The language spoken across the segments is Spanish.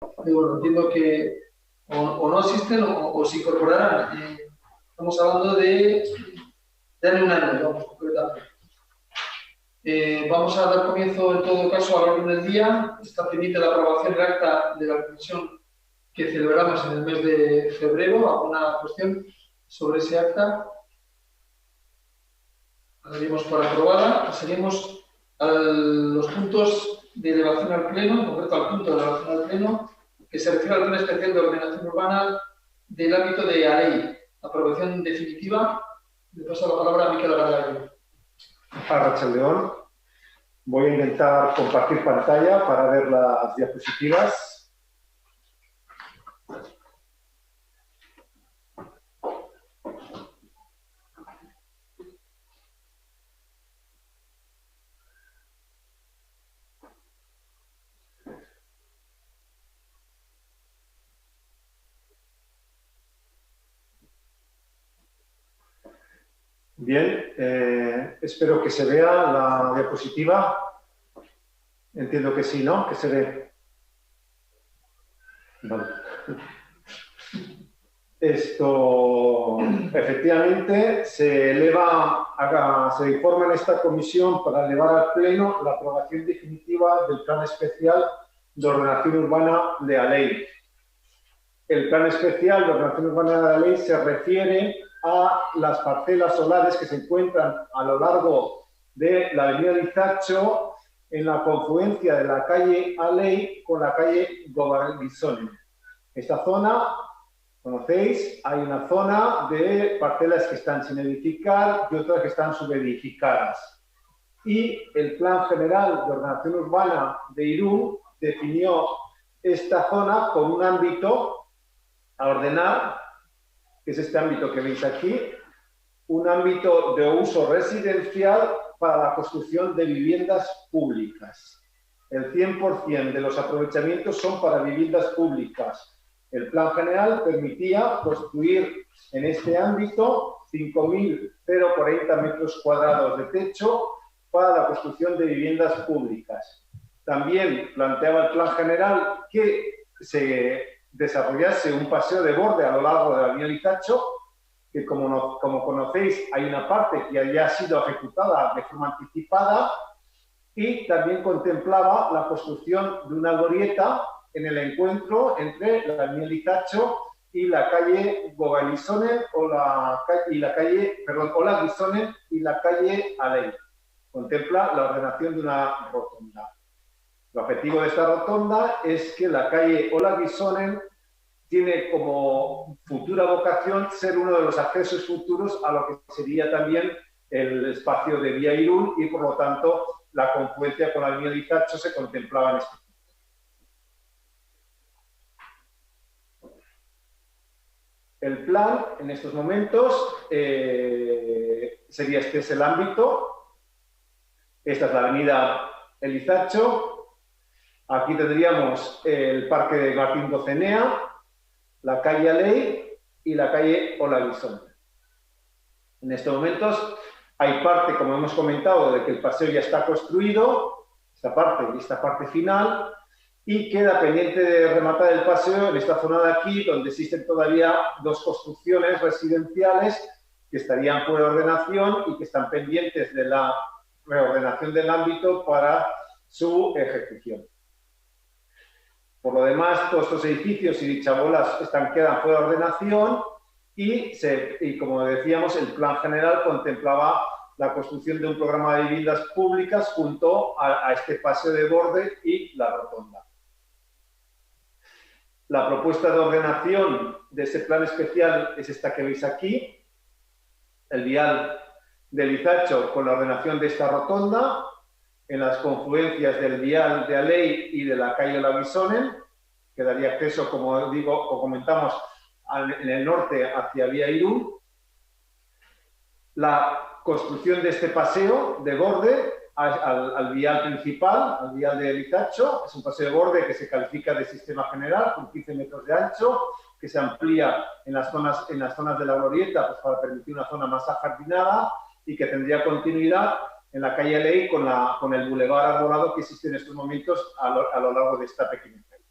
Y bueno, entiendo que o no asisten o se incorporarán. Estamos hablando de darle un año, vamos, concretamente. Vamos a dar comienzo, en todo caso, al orden del día. Está pendiente la aprobación del acta de la comisión que celebramos en el mes de febrero. ¿Alguna cuestión sobre ese acta? La daríamos por aprobada. Pasaremos a los puntos de elevación al pleno, en concreto al punto de elevación al pleno, que se refiere al plan especial de ordenación urbana del ámbito de ALEI. Aprobación definitiva. Le paso la palabra a Miquel Gargallo. Arratsaldeon. Voy a intentar compartir pantalla para ver las diapositivas. Bien, espero que se vea la diapositiva. Entiendo que sí, ¿no? Que se ve. Vale. Esto, efectivamente, se informa en esta comisión para elevar al Pleno la aprobación definitiva del Plan Especial de Ordenación Urbana de ALEI. El Plan Especial de Ordenación Urbana de ALEI se refiere a las parcelas solares que se encuentran a lo largo de la avenida Lizacho en la confluencia de la calle ALEI con la calle Gobarbisonen. Esta zona, conocéis, hay una zona de parcelas que están sin edificar y otras que están subedificadas. Y el Plan General de Ordenación Urbana de Irún definió esta zona con un ámbito a ordenar, que es este ámbito que veis aquí, un ámbito de uso residencial para la construcción de viviendas públicas. El 100% de los aprovechamientos son para viviendas públicas. El plan general permitía construir en este ámbito 5.040 metros cuadrados de techo para la construcción de viviendas públicas. También planteaba el plan general que se desarrollase un paseo de borde a lo largo de la avenida Lizacho, que como conocéis hay una parte que ya ha sido ejecutada de forma anticipada, y también contemplaba la construcción de una glorieta en el encuentro entre la avenida Lizacho y la calle Gogarbisonen o la Gisonen y la calle ALEI. Contempla la ordenación de una rotonda. El objetivo de esta rotonda es que la calle Gisonen tiene como futura vocación ser uno de los accesos futuros a lo que sería también el espacio de Vía Irún, y por lo tanto la confluencia con la avenida Lizacho se contemplaba en este punto. El plan en estos momentos sería este es el ámbito. Esta es la avenida Lizacho. Aquí tendríamos el parque de Martín Docenea, la calle ALEI y la calle Gisonen. En estos momentos hay parte, como hemos comentado, de que el paseo ya está construido, esta parte y esta parte final, y queda pendiente de rematar el paseo en esta zona de aquí, donde existen todavía dos construcciones residenciales que estarían por ordenación y que están pendientes de la reordenación del ámbito para su ejecución. Por lo demás, todos estos edificios y dichas bolas quedan fuera de ordenación y, como decíamos, el plan general contemplaba la construcción de un programa de viviendas públicas junto a este paseo de borde y la rotonda. La propuesta de ordenación de ese plan especial es esta que veis aquí, el vial de Lizacho con la ordenación de esta rotonda, en las confluencias del vial de ALEI y de la calle Gisonen, que daría acceso, como digo, o comentamos, en el norte hacia Vía Irún. La construcción de este paseo de borde al vial principal, al vial de Lizacho, es un paseo de borde que se califica de sistema general con 15 metros de ancho, que se amplía en las zonas de la glorieta pues, para permitir una zona más ajardinada y que tendría continuidad en la calle ALEI con el bulevar arbolado que existe en estos momentos a lo largo de esta pequeña calle.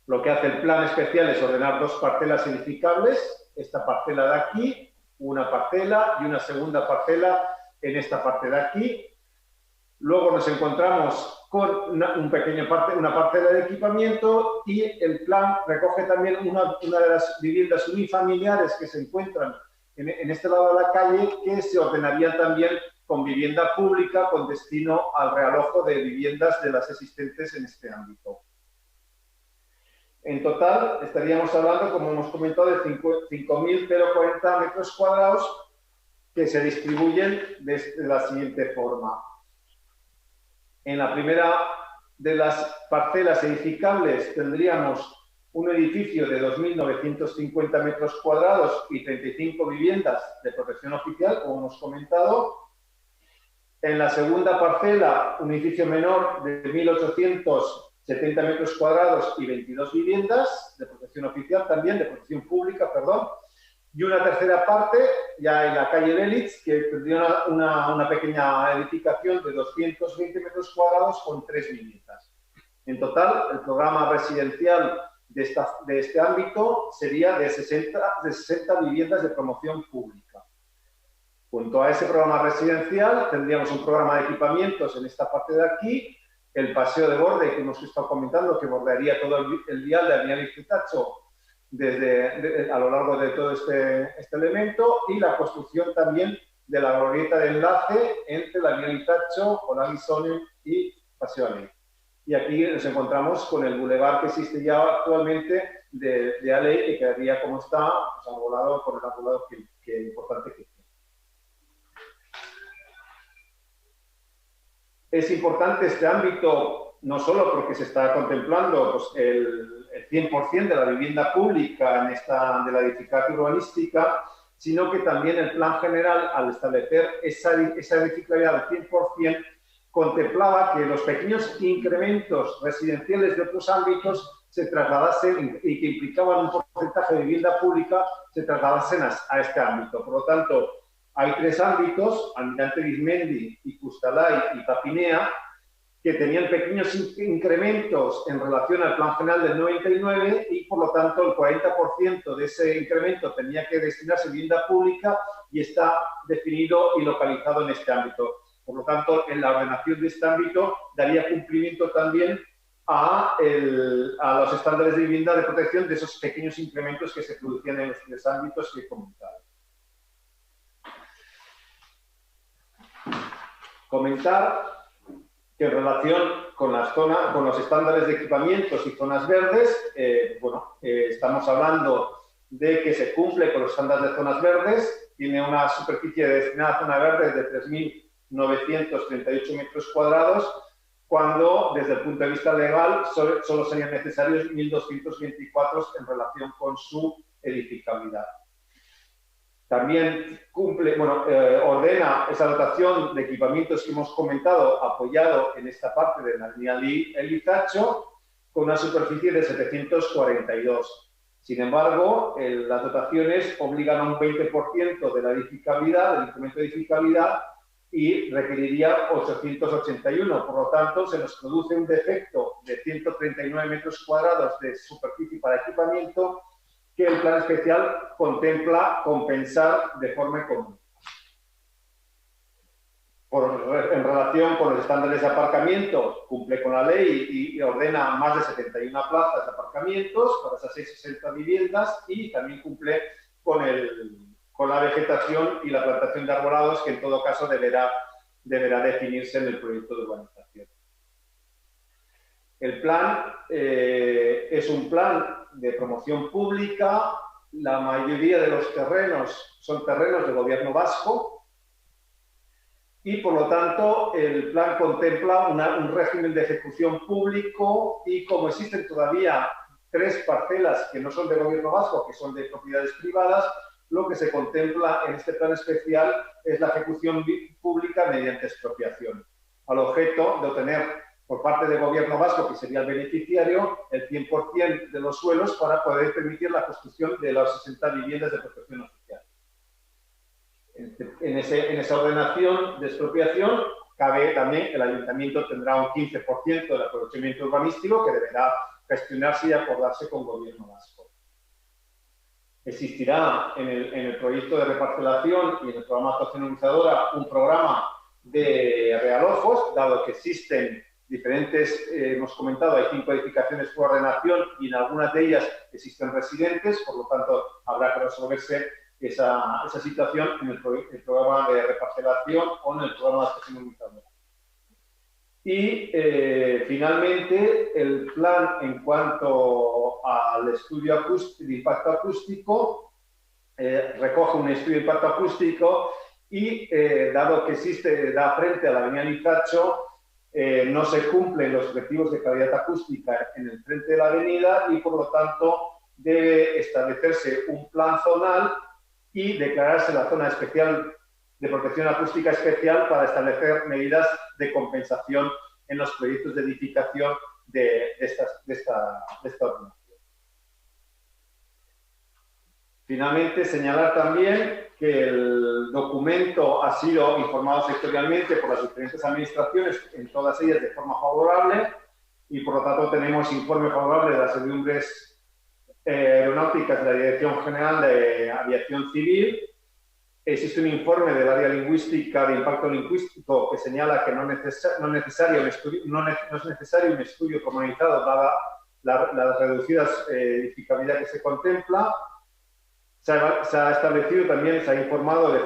Lo que hace el plan especial es ordenar dos parcelas edificables, esta parcela de aquí, una parcela y una segunda parcela en esta parte de aquí. Luego nos encontramos con una parcela de equipamiento y el plan recoge también una de las viviendas unifamiliares que se encuentran en este lado de la calle, que se ordenarían también con vivienda pública con destino al realojo de viviendas de las existentes en este ámbito. En total estaríamos hablando, como hemos comentado, de 5.040 metros cuadrados que se distribuyen de la siguiente forma. En la primera de las parcelas edificables tendríamos un edificio de 2.950 metros cuadrados y 35 viviendas de protección oficial, como hemos comentado. En la segunda parcela, un edificio menor de 1.870 metros cuadrados y 22 viviendas de protección oficial, también de protección pública, perdón. Y una tercera parte, ya en la calle Belitz, que tendría una pequeña edificación de 220 metros cuadrados con 3 viviendas. En total, el programa residencial de este ámbito sería de 60 viviendas de promoción pública. Junto a ese programa residencial tendríamos un programa de equipamientos en esta parte de aquí, el paseo de borde que hemos estado comentando, que bordearía todo el vial de Avenida Lizquitacho a lo largo de todo este elemento, y la construcción también de la glorieta de enlace entre la Avenida Lizquitacho, Olaguisone y Paseo Aley. Y aquí nos encontramos con el bulevar que existe ya actualmente de Aley, que quedaría como está, pues, arbolado por el arbolado que importante que tiene. Es importante este ámbito, no solo porque se está contemplando pues, el 100% de la vivienda pública de la edificación urbanística, sino que también el plan general, al establecer esa edificabilidad al 100%, contemplaba que los pequeños incrementos residenciales de otros ámbitos se trasladasen y que implicaban un porcentaje de vivienda pública, se trasladasen a este ámbito. Por lo tanto, hay tres ámbitos, Almirante Arizmendi, Icustalay y Papinea, que tenían pequeños incrementos en relación al plan general del 99 y, por lo tanto, el 40% de ese incremento tenía que destinarse a vivienda pública y está definido y localizado en este ámbito. Por lo tanto, en la ordenación de este ámbito daría cumplimiento también a los estándares de vivienda de protección de esos pequeños incrementos que se producían en los tres ámbitos que he comentado. Comentar que en relación con los estándares de equipamientos y zonas verdes, estamos hablando de que se cumple con los estándares de zonas verdes, tiene una superficie destinada a zona verde de 3.938 metros cuadrados, cuando desde el punto de vista legal solo serían necesarios 1.224 en relación con su edificabilidad. También ordena esa dotación de equipamientos que hemos comentado, apoyado en esta parte de la línea Lizquitacho, con una superficie de 742. Sin embargo, las dotaciones obligan a un 20% de la edificabilidad, del incremento de edificabilidad, y requeriría 881. Por lo tanto, se nos produce un defecto de 139 metros cuadrados de superficie para equipamiento, que el plan especial contempla compensar de forma económica. En relación con los estándares de aparcamiento, cumple con la ley y ordena más de 71 plazas de aparcamientos para esas 660 viviendas, y también cumple con la vegetación y la plantación de arbolados, que en todo caso deberá definirse en el proyecto de urbanización. El plan es un plan de promoción pública. La mayoría de los terrenos son terrenos del gobierno vasco y, por lo tanto, el plan contempla un régimen de ejecución público, y como existen todavía 3 parcelas que no son del gobierno vasco, que son de propiedades privadas, lo que se contempla en este plan especial es la ejecución pública mediante expropiación, al objeto de obtener por parte del gobierno vasco, que sería el beneficiario, el 100% de los suelos para poder permitir la construcción de las 60 viviendas de protección oficial. En esa ordenación de expropiación cabe también, el ayuntamiento tendrá un 15% del aprovechamiento urbanístico que deberá gestionarse y acordarse con Gobierno vasco. Existirá en el proyecto de reparcelación y en el programa de actuación organizadora un programa de realojos, dado que existen diferentes, hemos comentado, hay 5 edificaciones por ordenación y en algunas de ellas existen residentes, por lo tanto habrá que resolverse esa situación en el programa de reparcelación o en el programa de actuación organizadora. Y finalmente, el plan en cuanto al estudio de impacto acústico recoge un estudio de impacto acústico y, dado que da frente a la avenida Lizacho, no se cumplen los objetivos de calidad acústica en el frente de la avenida y, por lo tanto, debe establecerse un plan zonal y declararse la zona especial de protección acústica especial para establecer medidas de compensación en los proyectos de edificación de esta ordenación. Finalmente, señalar también que el documento ha sido informado sectorialmente por las diferentes administraciones, en todas ellas de forma favorable, y por lo tanto tenemos informe favorable de las servidumbres aeronáuticas de la Dirección General de Aviación Civil. Existe un informe del área lingüística de impacto lingüístico que señala que no es necesario un estudio pormenorizado dada las reducidas edificabilidad que se contempla. Se ha establecido también, se ha informado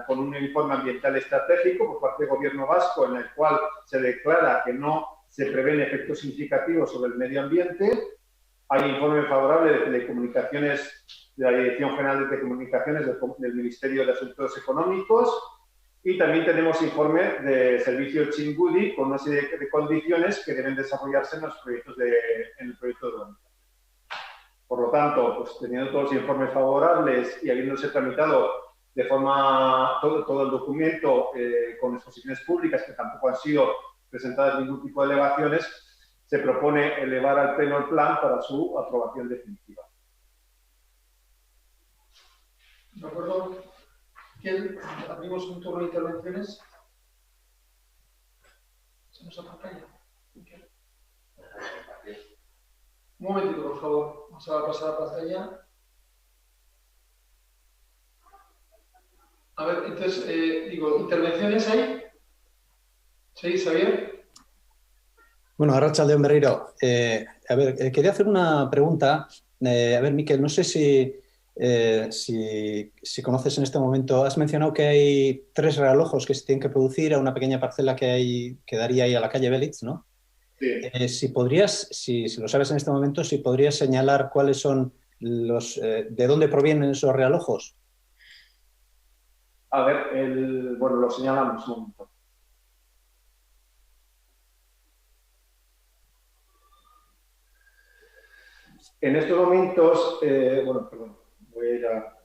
con un informe ambiental estratégico por parte del Gobierno vasco en el cual se declara que no se prevén efectos significativos sobre el medio ambiente. Hay informe favorable de telecomunicaciones de la Dirección General de Telecomunicaciones del Ministerio de Asuntos Económicos y también tenemos informe de Servicio Chingudi con una serie de condiciones que deben desarrollarse en los proyectos en el proyecto de urbanización. Por lo tanto, pues, teniendo todos los informes favorables y habiéndose tramitado de forma todo el documento con exposiciones públicas que tampoco han sido presentadas ningún tipo de alegaciones, se propone elevar al Pleno el plan para su aprobación definitiva. De acuerdo. Abrimos un turno de intervenciones. Se nos apantalla. Un momentito, por favor. Vamos a pasar a pantalla. A ver, entonces, ¿intervenciones hay? ¿Sí, Xavier? Bueno, Arratsaldeon berriro. A ver, quería hacer una pregunta. A ver, Miquel, no sé si conoces en este momento, has mencionado que hay 3 realojos que se tienen que producir a una pequeña parcela que daría ahí a la calle Belitz, ¿no? Sí. Si podrías, si lo sabes en este momento, si podrías señalar cuáles son de dónde provienen esos realojos. A ver, bueno, lo señalamos un momento. En estos momentos, bueno, perdón, voy a ir a...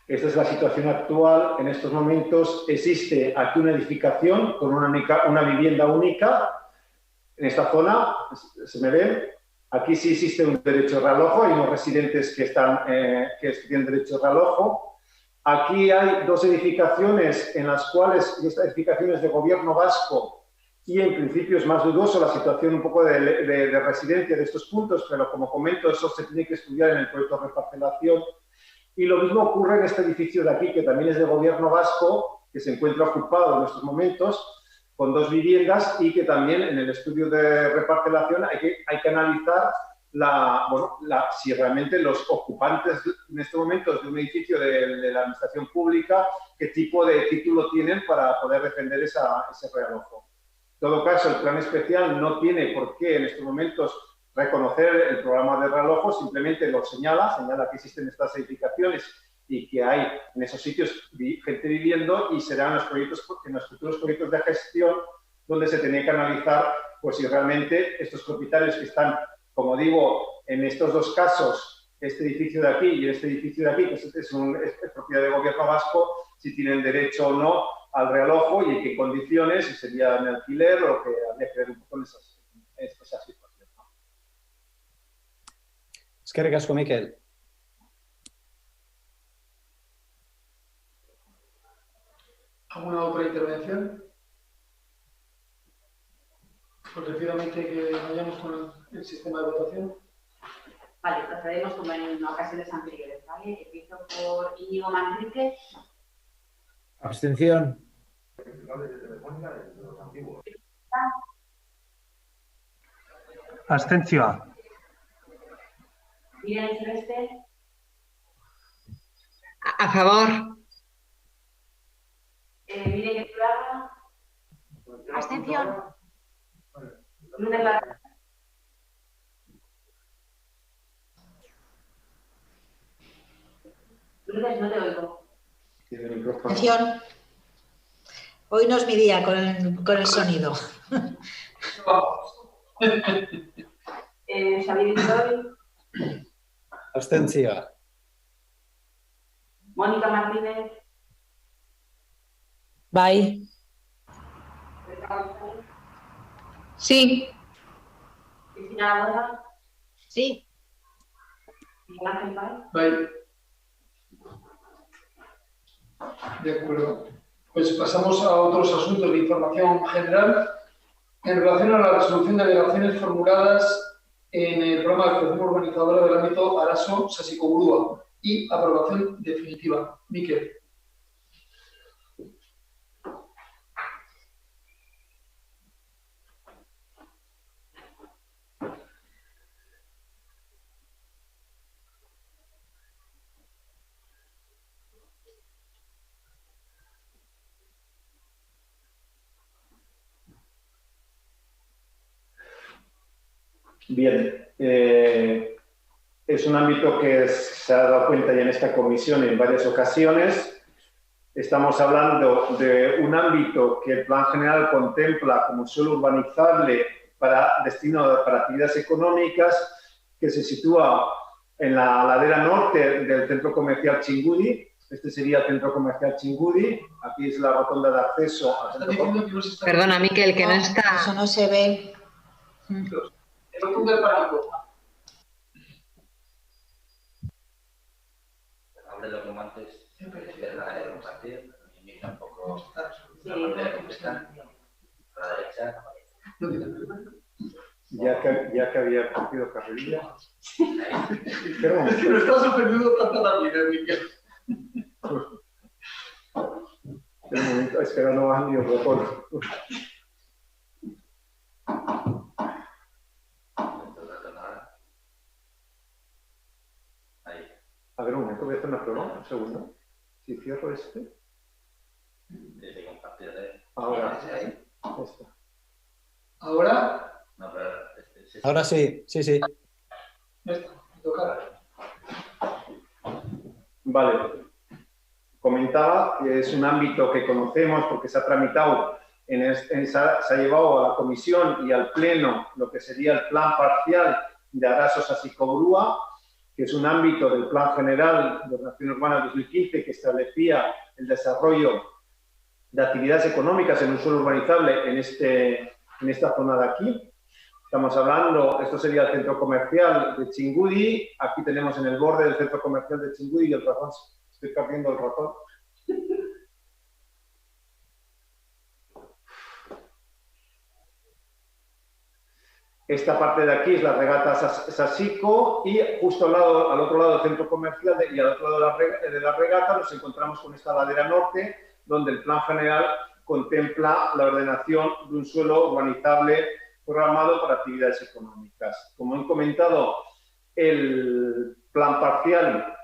Esta es la situación actual. En estos momentos existe aquí una edificación con una vivienda única. En esta zona, se me ve, aquí sí existe un derecho de realojo, hay unos residentes que tienen derecho de realojo. Aquí hay 2 edificaciones en las cuales, estas edificaciones de Gobierno vasco, y en principio es más dudoso la situación un poco de residencia de estos puntos, pero como comento, eso se tiene que estudiar en el proyecto de reparcelación. Y lo mismo ocurre en este edificio de aquí, que también es de Gobierno vasco, que se encuentra ocupado en estos momentos, con 2 viviendas y que también en el estudio de reparcelación hay que analizar si realmente los ocupantes en este momento de un edificio de la administración pública, qué tipo de título tienen para poder defender ese realojo. En todo caso, el plan especial no tiene por qué en estos momentos reconocer el programa de realojo, simplemente lo señala que existen estas edificaciones y que hay en esos sitios gente viviendo, y serán en los futuros proyectos de gestión donde se tiene que analizar pues si realmente estos propietarios que están, como digo, en estos 2 casos, este edificio de aquí y este edificio de aquí, que es propiedad del Gobierno vasco, si tienen derecho o no al realojo y en qué condiciones, si sería en alquiler o que habría que ver un poco en esa situación. Eskerrik asko, Miquel. ¿Alguna otra intervención? Pues rápidamente que vayamos con el sistema de votación. Vale, procedemos como en ocasiones anteriores, ¿vale? Empiezo por Íñigo Manrique. Abstención. Abstentzioa. Miren Celeste. A favor. Miren Zulaga. Abstención. Lourdes Lara. Lourdes, no te oigo. Abstención. Hoy no es mi día con el sonido. Xavier Isidori. Abstentzioa. Mónica Martínez. Bye. Sí. Cristina Laborda. Sí. Miguel Ángel Páez. Vale. De acuerdo. Pues pasamos a otros asuntos de información general en relación a la resolución de alegaciones formuladas en el programa de actuación urbanizadora del ámbito Araso-Sasiko-Burua y aprobación definitiva. Miquel. Bien, es un ámbito que se ha dado cuenta ya en esta comisión en varias ocasiones. Estamos hablando de un ámbito que el Plan General contempla como suelo urbanizable para actividades económicas, que se sitúa en la ladera norte del centro comercial Chingudi. Este sería el centro comercial Chingudi. Aquí es la rotonda de acceso al centro comercial. Perdona, Miquel, que no está. Eso no se ve. El rotundo del pánico. Hablé lo como antes, de la compartir, y tampoco la manera completa. A la derecha. Ya que había partido carrerilla. Pero estás sorprendido tanto también, Miquel. El momento, es que ahora no van ni otro por. A ver, un momento, voy a hacer una prueba, un segundo. Si cierro este. Desde compartir de. Ahora. Esta. ¿Ahora? No, pero Ahora sí, sí, sí. Ya está, me toca. Vale. Comentaba que es un ámbito que conocemos porque se ha tramitado, se ha llevado a la comisión y al pleno lo que sería el plan parcial de Araso-Sasiko-Burua, que es un ámbito del Plan General de Ordenación Urbana 2015 que establecía el desarrollo de actividades económicas en un suelo urbanizable en esta zona de aquí. Estamos hablando, esto sería el centro comercial de Chingudi. Aquí tenemos en el borde del centro comercial de Chingudi y el ratón. Estoy perdiendo el ratón. Esta parte de aquí es la regata Sasiko y justo al otro lado del centro comercial y al otro lado de la regata nos encontramos con esta ladera norte, donde el Plan General contempla la ordenación de un suelo urbanizable programado para actividades económicas. Como he comentado, el plan parcial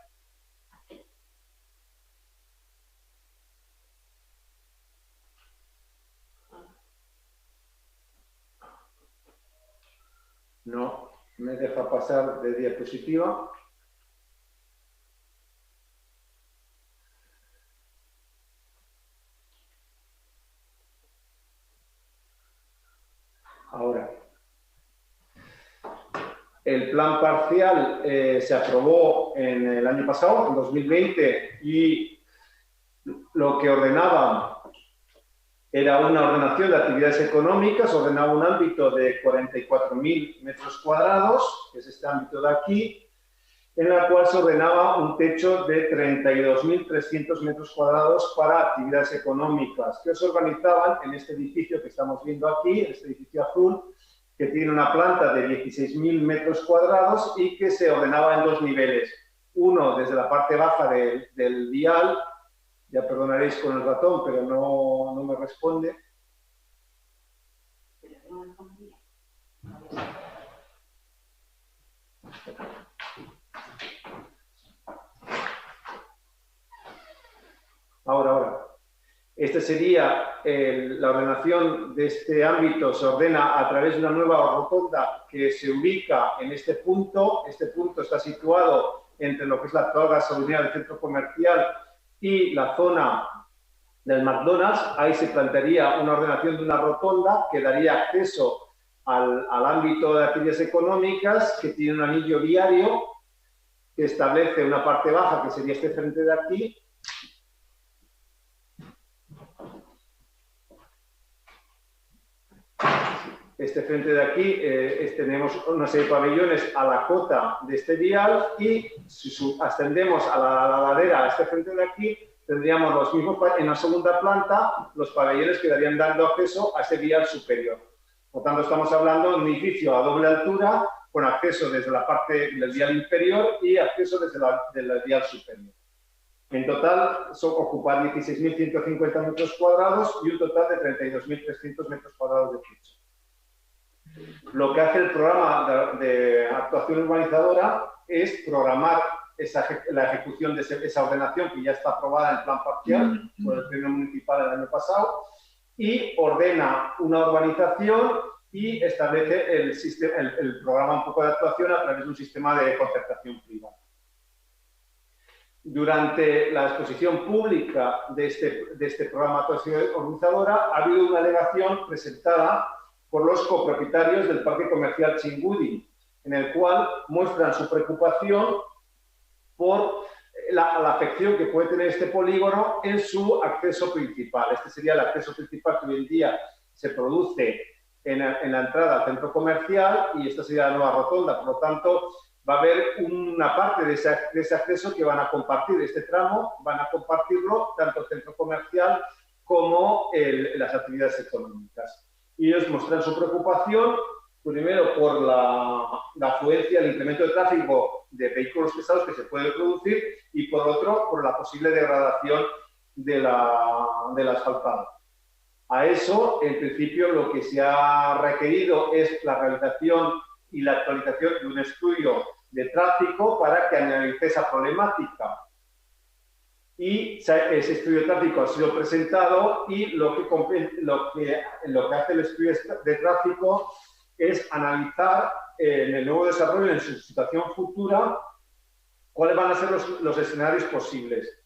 no me deja pasar de diapositiva. Ahora, el plan parcial se aprobó en el año pasado, en 2020, y lo que ordenaba era una ordenación de actividades económicas, ordenaba un ámbito de 44.000 metros cuadrados, que es este ámbito de aquí, en la cual se ordenaba un techo de 32.300 metros cuadrados para actividades económicas que se organizaban en este edificio que estamos viendo aquí, este edificio azul, que tiene una planta de 16.000 metros cuadrados y que se ordenaba en dos niveles. Uno desde la parte baja del vial, ya perdonaréis con el ratón, pero no me responde. Ahora. Este sería la ordenación de este ámbito, se ordena a través de una nueva rotonda que se ubica en este punto. Este punto está situado entre lo que es la actual gasolinera del centro comercial y la zona del McDonald's. Ahí se plantearía una ordenación de una rotonda que daría acceso al ámbito de actividades económicas, que tiene un anillo viario que establece una parte baja, que sería este frente de aquí. Este frente de aquí, tenemos una serie de pabellones a la cota de este vial y si ascendemos a la ladera, a este frente de aquí, tendríamos los mismos en la segunda planta, los pabellones que darían dando acceso a ese vial superior. Por tanto, estamos hablando de un edificio a doble altura, con acceso desde la parte del vial inferior y acceso desde el vial superior. En total, ocupa 16.150 metros cuadrados y un total de 32.300 metros cuadrados de techo. Lo que hace el programa de actuación urbanizadora es programar la ejecución de esa ordenación que ya está aprobada en plan parcial por el Pleno Municipal el año pasado y ordena una urbanización y establece el programa un poco de actuación a través de un sistema de concertación privada. Durante la exposición pública de este programa de actuación urbanizadora ha habido una alegación presentada por los copropietarios del Parque Comercial Chingudi, en el cual muestran su preocupación por la afección que puede tener este polígono en su acceso principal. Este sería el acceso principal que hoy en día se produce en la entrada al centro comercial y esta sería la nueva rotonda. Por lo tanto, va a haber una parte de ese acceso que van a compartir. Este tramo van a compartirlo tanto el centro comercial como las actividades económicas. Y ellos muestran su preocupación, primero por la afluencia, el incremento de tráfico de vehículos pesados que se puede producir y por otro, por la posible degradación del asfaltado. A eso, en principio, lo que se ha requerido es la realización y la actualización de un estudio de tráfico para que analice esa problemática. Y ese estudio de tráfico ha sido presentado y lo que hace el estudio de tráfico es analizar en el nuevo desarrollo, en su situación futura, cuáles van a ser los escenarios posibles,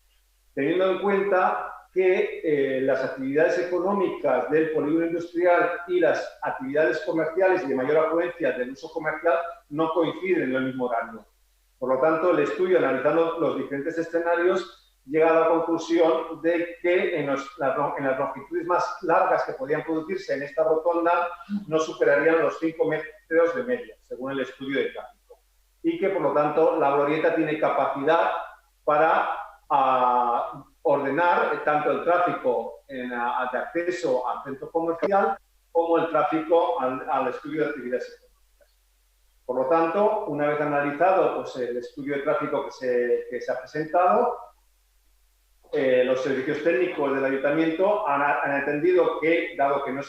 teniendo en cuenta que las actividades económicas del polígono industrial y las actividades comerciales y de mayor afluencia del uso comercial no coinciden en el mismo horario. Por lo tanto, el estudio, analizando los diferentes escenarios, llega a la conclusión de que en las longitudes más largas que podían producirse en esta rotonda no superarían los 5 metros de media, según el estudio de tráfico. Y que, por lo tanto, la glorieta tiene capacidad para ordenar tanto el tráfico de acceso al centro comercial como el tráfico al estudio de actividades económicas. Por lo tanto, una vez analizado pues, el estudio de tráfico que se ha presentado, los servicios técnicos del ayuntamiento han entendido que, dado que la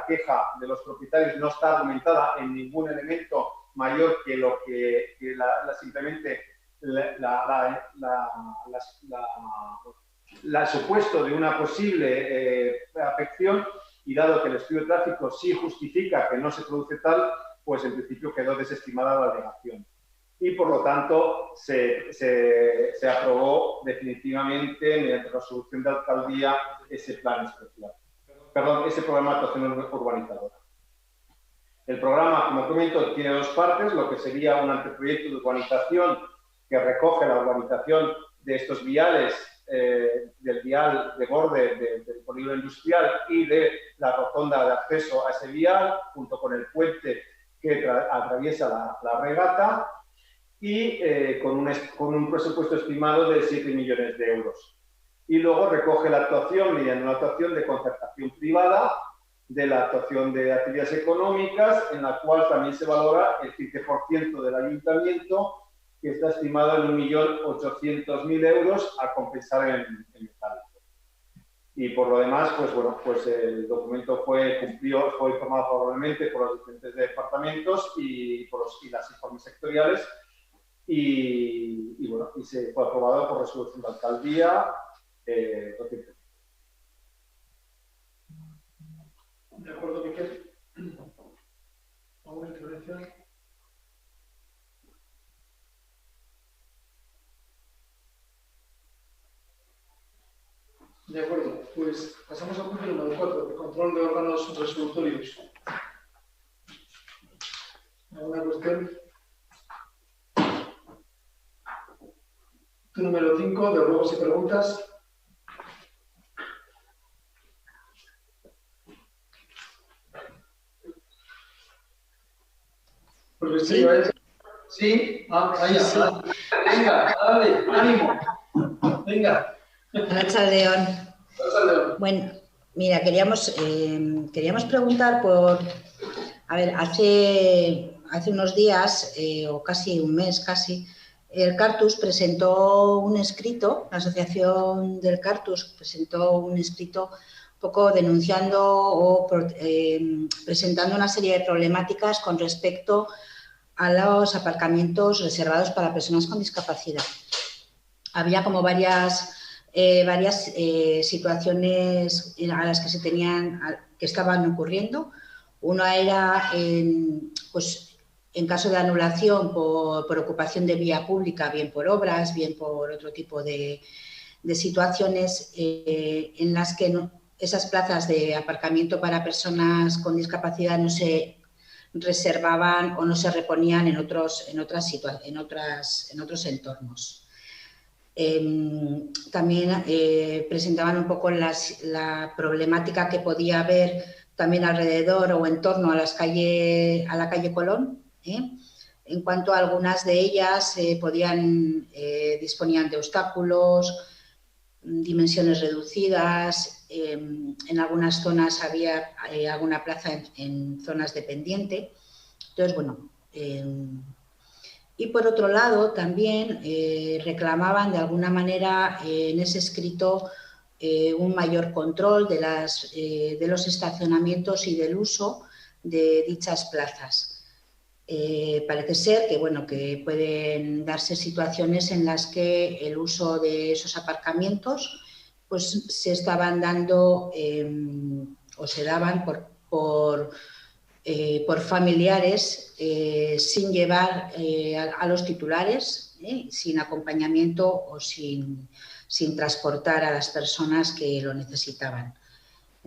queja de los propietarios no está argumentada en ningún elemento mayor que lo que simplemente el supuesto de una posible afección, y dado que el estudio de tráfico sí justifica que no se produce tal, pues en principio quedó desestimada la alegación. Y por lo tanto se aprobó definitivamente mediante resolución de alcaldía ese plan especial. Perdón, ese programa de actuación urbanizadora. El programa, como comento, tiene dos partes, lo que sería un anteproyecto de urbanización que recoge la urbanización de estos viales, del vial de borde del polígono industrial y de la rotonda de acceso a ese vial, junto con el puente que atraviesa la regata. y con un presupuesto estimado de 7 millones de euros. Y luego recoge la actuación mediante una actuación de concertación privada, de la actuación de actividades económicas, en la cual también se valora el 15% del ayuntamiento, que está estimado en 1.800.000 euros a compensar en metálico. Y por lo demás, pues bueno, pues el documento fue informado favorablemente por los diferentes departamentos y las informes sectoriales y bueno, y se fue aprobado por resolución de alcaldía recientemente. De acuerdo, Miquel. ¿Alguna intervención? De acuerdo, pues pasamos al punto número 4, el control de órganos resolutorios. ¿Alguna cuestión? Punto número 5, de ruegos y preguntas. Pues sí, ¿sí? Vaya, sí. Venga, dale, ánimo. Venga. Arratsaldeon. Bueno, mira, queríamos preguntar por... A ver, hace unos días, o casi un mes casi, el Cartus presentó un escrito, la Asociación del Cartus presentó un escrito un poco denunciando o presentando una serie de problemáticas con respecto a los aparcamientos reservados para personas con discapacidad. Había como varias situaciones a las que estaban ocurriendo. Una era en caso de anulación por ocupación de vía pública, bien por obras, bien por otro tipo de situaciones en las que esas plazas de aparcamiento para personas con discapacidad no se reservaban o no se reponían en otros entornos. También presentaban un poco la problemática que podía haber también alrededor o en torno a la calle Colón. En cuanto a algunas de ellas disponían de obstáculos, dimensiones reducidas, en algunas zonas había alguna plaza en zonas de pendiente. Entonces, bueno, y por otro lado también reclamaban de alguna manera en ese escrito un mayor control de los estacionamientos y del uso de dichas plazas. Parece ser que pueden darse situaciones en las que el uso de esos aparcamientos pues se estaban dando o se daban por familiares sin llevar a los titulares, sin acompañamiento o sin transportar a las personas que lo necesitaban.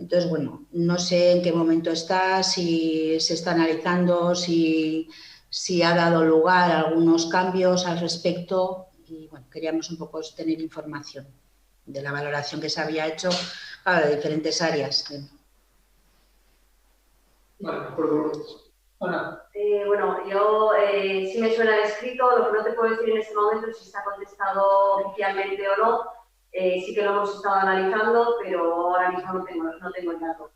Entonces, bueno, no sé en qué momento está, si se está analizando, si ha dado lugar a algunos cambios al respecto y, bueno, queríamos un poco tener información de la valoración que se había hecho para diferentes áreas. Vale, de acuerdo. Ana. Bueno, yo sí me suena el escrito, lo que no te puedo decir en este momento es si está contestado oficialmente o no. Sí que lo hemos estado analizando, pero ahora mismo no tengo el dato.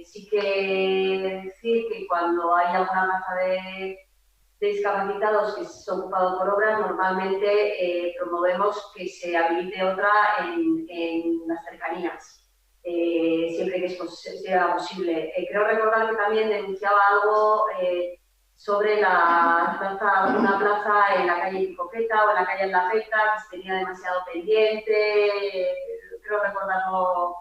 Sí que decir que cuando hay alguna plaza de discapacitados que se ha ocupado por obras, normalmente promovemos que se habilite otra en las cercanías. Siempre que sea posible. Creo recordar que también denunciaba algo sobre alguna plaza en la calle Picoqueta o en la calle La Feta, que se tenía demasiado pendiente, creo recordarlo.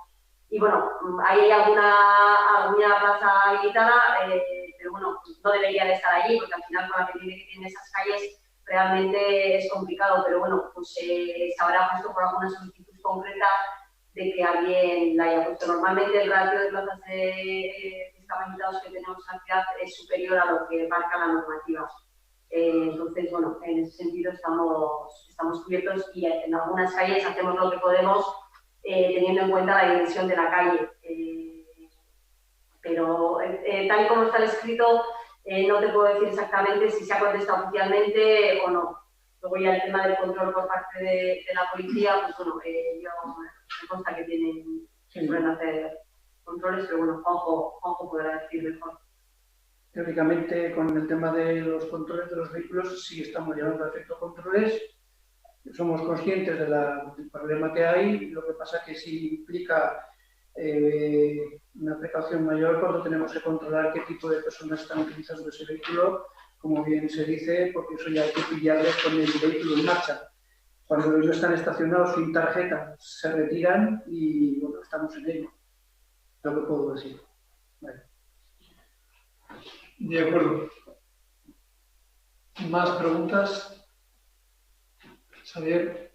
Y bueno, ahí hay alguna plaza habilitada, pero bueno, no debería de estar allí, porque al final con la pendiente que tienen esas calles realmente es complicado, pero bueno, pues se habrá puesto por alguna solicitud concreta de que alguien la haya puesto. Normalmente el ratio de plazas de discapacitados que tenemos en la ciudad es superior a lo que marca la normativa. Entonces, bueno, en ese sentido estamos cubiertos y en algunas calles hacemos lo que podemos teniendo en cuenta la dimensión de la calle. Pero tal y como está el escrito, No te puedo decir exactamente si se ha contestado oficialmente o no. Luego ya el tema del control por parte de la policía, pues bueno, me consta que pueden hacer controles, pero bueno, Juanjo podrá decir mejor. Teóricamente, con el tema de los controles de los vehículos, sí estamos llevando a efecto controles. Somos conscientes del problema que hay, lo que pasa es que sí implica una precaución mayor cuando tenemos que controlar qué tipo de personas están utilizando ese vehículo, como bien se dice, porque eso ya hay que pillarles con el vehículo en marcha. Cuando ellos están estacionados sin tarjeta, se retiran y bueno, estamos en ello. Lo que puedo decir. Vale. De acuerdo. ¿Más preguntas? Xavier.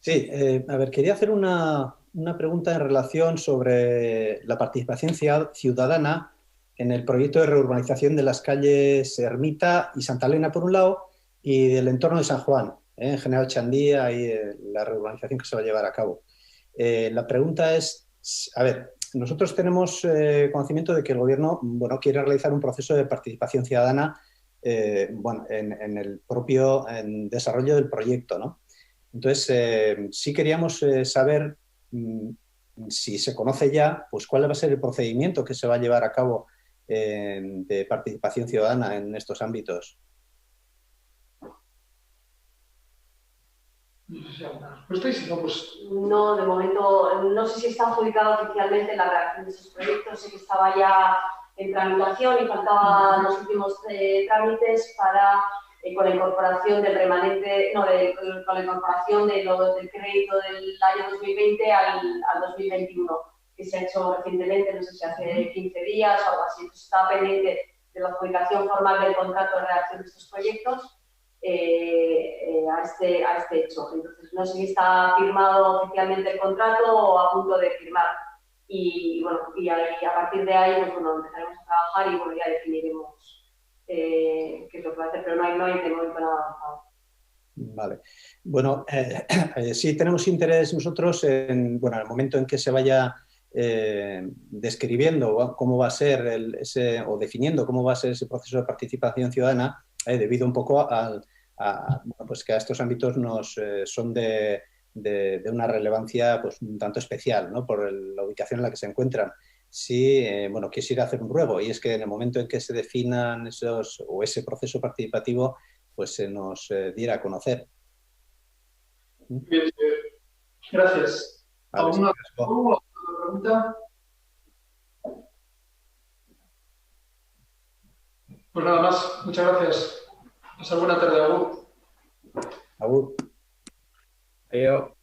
Sí, a ver, quería hacer una pregunta en relación sobre la participación ciudadana en el proyecto de reurbanización de las calles Ermita y Santa Elena, por un lado, y del entorno de San Juan, en General Chandía, y la reurbanización que se va a llevar a cabo. La pregunta es, a ver, nosotros tenemos conocimiento de que el Gobierno, bueno, quiere realizar un proceso de participación ciudadana bueno, en el propio desarrollo del proyecto, ¿no? Entonces, sí queríamos saber si se conoce ya, pues cuál va a ser el procedimiento que se va a llevar a cabo de participación ciudadana en estos ámbitos. No sé si hay alguna respuesta y si no, pues... No, de momento, no sé si está adjudicado oficialmente la redacción de esos proyectos, sé que estaba ya en tramitación y faltaban los últimos trámites para, con la incorporación del remanente, no, con la incorporación del crédito del año 2020 al 2021, que se ha hecho recientemente, no sé si hace 15 días o algo así. Entonces, está pendiente de la adjudicación formal del contrato de redacción de estos proyectos a este hecho. Entonces, no sé si está firmado oficialmente el contrato o a punto de firmar. Y bueno, y a partir de ahí pues, bueno, empezaremos a trabajar y bueno, ya definiremos qué es lo que va a hacer, pero no hay de momento nada avanzado. Vale. Bueno, sí tenemos interés nosotros en, bueno, en el momento en que se vaya describiendo cómo va a ser o definiendo cómo va a ser ese proceso de participación ciudadana, debido un poco bueno, pues que a estos ámbitos son de una relevancia pues, un tanto especial, ¿no? Por la ubicación en la que se encuentran. Sí, bueno, quisiera hacer un ruego, y es que en el momento en que se definan ese proceso participativo, pues se nos diera a conocer. Bien, gracias. Vale, ¿Alguna pregunta? Pues nada más, muchas gracias. Pasar buena tarde, Agur. Agur. Adiós.